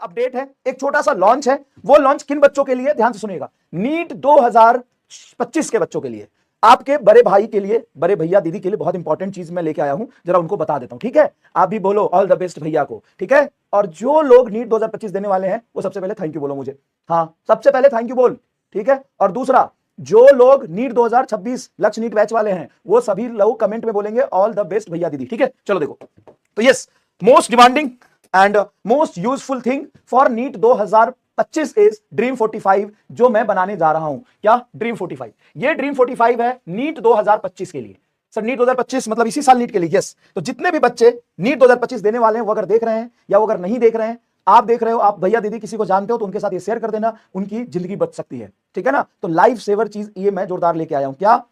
Update है, एक छोटा सा लॉन्च है। वो लॉन्च किन बच्चों के लिए, ध्यान से सुनिएगा, नीट 2025 के बच्चों के लिए, आपके बड़े भाई के लिए, बड़े भैया दीदी के लिए बहुत इंपॉर्टेंट चीज मैं लेके आया हूं, जरा उनको बता देता हूं, ठीक है। आप भी बोलो ऑल द बेस्ट भैया को, ठीक है। और जो लोग नीट 2025 देने वाले हैं वो सबसे पहले थैंक यू बोलो मुझे, हाँ सबसे पहले थैंक यू बोल, ठीक है। और दूसरा, जो लोग नीट 2026 लक्ष्य नीट बैच वाले हैं वो सभी लोग कमेंट में बोलेंगे ऑल द बेस्ट भैया दीदी, ठीक है। चलो देखो, तो yes, most demanding and most useful thing for NEET 2025 is dream 45, जो मैं बनाने जा रहा हूं। क्या ड्रीम 45? ये ड्रीम 45 है नीट 2025 के लिए। सर नीट 2025 मतलब इसी साल नीट के लिए? यस। तो जितने भी बच्चे नीट 2025 देने वाले हैं वो अगर देख रहे हैं या वो अगर नहीं देख रहे हैं, आप देख रहे हो, आप भैया दीदी किसी को जानते हो तो उनके साथ ये शेयर कर देना, उनकी जिंदगी बच सकती है, ठीक है ना। तो लाइफ सेवर चीज ये मैं जोरदार लेके आया हूं। क्या?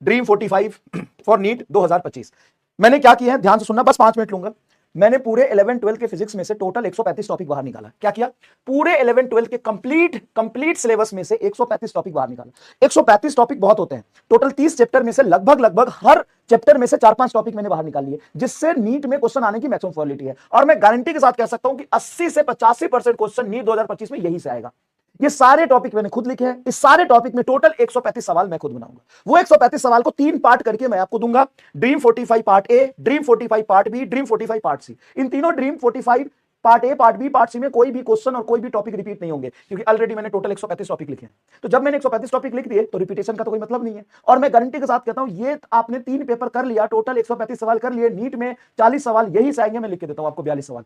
Dream 45 for NEET 2025। मैंने क्या किया है, ध्यान से सुनना, बस 5 मिनट लूंगा। मैंने पूरे 11-12 के फिजिक्स में से टोटल 135 टॉपिक बाहर निकाला। क्या किया? पूरे 11-12 के कंप्लीट सिलेबस में से 135 टॉपिक बाहर निकाला। 135 टॉपिक बहुत होते हैं, टोटल 30 चैप्टर में से लगभग हर चैप्टर में से 4-5 टॉपिक मैंने बाहर निकाल लिए, जिससे नीट में क्वेश्चन आने की मैक्सिमम प्रोबेबिलिटी है। और मैं गारंटी के साथ कह सकता हूं कि 80 से 85% क्वेश्चन नीट 2025 में यही से आएगा। ये सारे टॉपिक मैंने खुद लिखे हैं। इस सारे टॉपिक में टोटल 135 सवाल मैं खुद बनाऊंगा। वो 135 सवाल को 3 पार्ट करके मैं आपको दूंगा। Dream 45 part A, dream 45 part B, dream 45 part C. इन तीनों dream 45 part A, part B, part C में कोई भी क्वेश्चन और कोई भी टॉपिक रिपीट नहीं होंगे, क्योंकि ऑलरेडी मैंने टोटल 135 टॉपिक लिखे हैं। तो जब मैंने 135 टॉपिक लिख दिए तो रिपीटेशन का तो कोई मतलब नहीं है। और मैं गारंटी के साथ कहता हूं, ये आपने 3 पेपर कर लिया, टोटल 135 सवाल कर लिए, नीट में 40 सवाल यही से आएंगे। मैं लिख के देता हूं आपको 42 सवाल,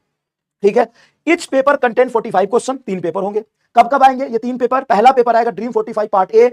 ठीक है। Etch paper content 45 question, 3 paper होंगे। कब कब आएंगे ये 3 पेपर? पहला पेपर आएगा ड्रीम 45 पार्ट ए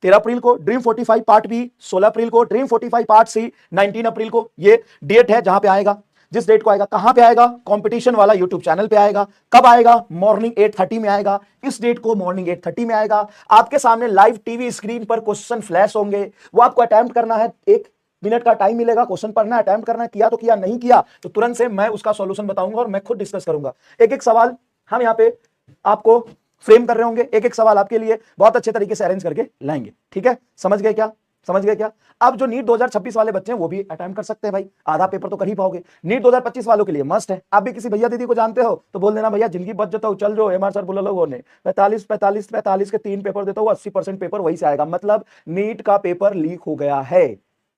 13 अप्रैल को, ड्रीम 45 पार्ट बी 16 अप्रैल को, ड्रीम 45 पार्ट सी 19 अप्रैल को। ये डेट है जहां पे आएगा, जिस डेट को आएगा। कहां पे आएगा? कंपटीशन वाला यूट्यूब चैनल पे आएगा। कब आएगा? मॉर्निंग 8:30 में आएगा। इस डेट को मॉर्निंग 8:30 में आएगा। आपके सामने लाइव टीवी स्क्रीन पर क्वेश्चन फ्लैश होंगे, वो आपको अटेम्प्ट करना है। 1 मिनट का टाइम मिलेगा, क्वेश्चन पढ़ना है, अटेम्प्ट करना है, किया तो किया, नहीं किया तो तुरंत से मैं उसका सॉल्यूशन बताऊंगा और मैं खुद डिस्कस करूंगा। एक एक सवाल हम यहाँ पे आपको फ्रेम कर रहे होंगे, एक एक सवाल आपके लिए बहुत अच्छे तरीके से अरेंज करके लाएंगे, ठीक है। समझ गए क्या? समझ गए क्या? अब जो नीट 2026 वाले बच्चे हैं वो भी अटेम्प्ट कर सकते हैं भाई, आधा पेपर तो कर ही पाओगे। नीट 2025 वालों के लिए मस्ट है। आप भी किसी भैया दीदी को जानते हो तो बोल देना, भैया जिंदगी बच जाता हूं, चल जो एमआर सर बोला लोगों ने 45 के 3 पेपर देता हूं, 80% पेपर वही से आएगा। मतलब नीट का पेपर लीक हो गया है।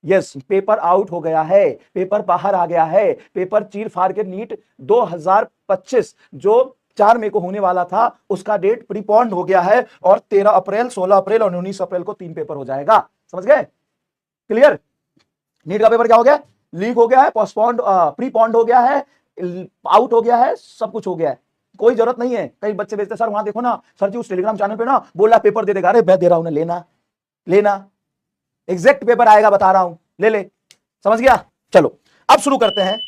यस, पेपर आउट हो गया है, पेपर बाहर आ गया है। पेपर चीर फाड़ के नीट 2025 जो 4 मई को होने वाला था उसका डेट प्रीपोन्ड हो गया है, और 13 अप्रैल, 16 अप्रैल और 19 अप्रैल को 3 पेपर हो जाएगा। समझ गए? क्लियर? नीट का पेपर क्या हो गया? लीक हो गया है, पोस्टपोन्ड, प्रीपोन्ड हो गया है, आउट हो गया है, सब कुछ हो गया है। कोई जरूरत नहीं है। कई बच्चे भेजते सर वहां देखो ना, सर जी उस टेलीग्राम चैनल पे ना बोला पेपर दे देगा। अरे मैं दे रहा हूं ना, लेना एग्जैक्ट पेपर आएगा, बता रहा हूं, ले ले। समझ गया? चलो अब शुरू करते हैं